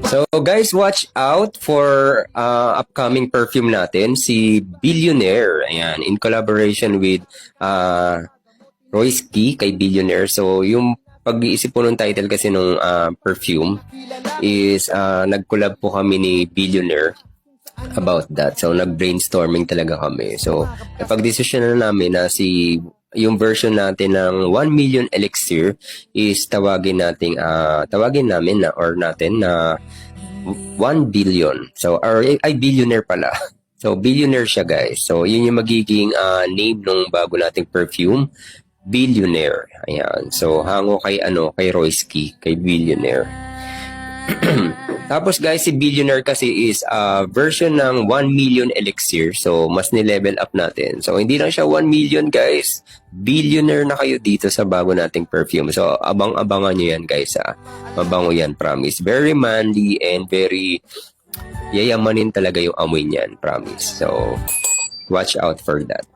So guys, watch out for upcoming perfume natin, si Billionaire. Ayan, in collaboration with Royski kay Billionaire. So yung pag-iisip po ng title kasi nung perfume is nag-collab po kami ni Billionaire about that. So nag-brainstorming talaga kami. So napag-desisyon na namin na yung version natin ng 1 million elixir is tawagin namin na 1 billion. So ay billionaire pala. So billionaire siya guys. So yun yung magiging name ng bago nating perfume, Billionaire. Ayan. So hango kay Royski, kay Billionaire. Tapos guys, si Billionaire kasi is version ng 1 million elixir. So, mas ni-level up natin. So, hindi lang siya 1 million guys. Billionaire na kayo dito sa bago nating perfume. So, abang-abangan nyo yan guys. Mabango yan, promise. Very manly and very yayamanin talaga yung amoy niyan, promise. So, watch out for that.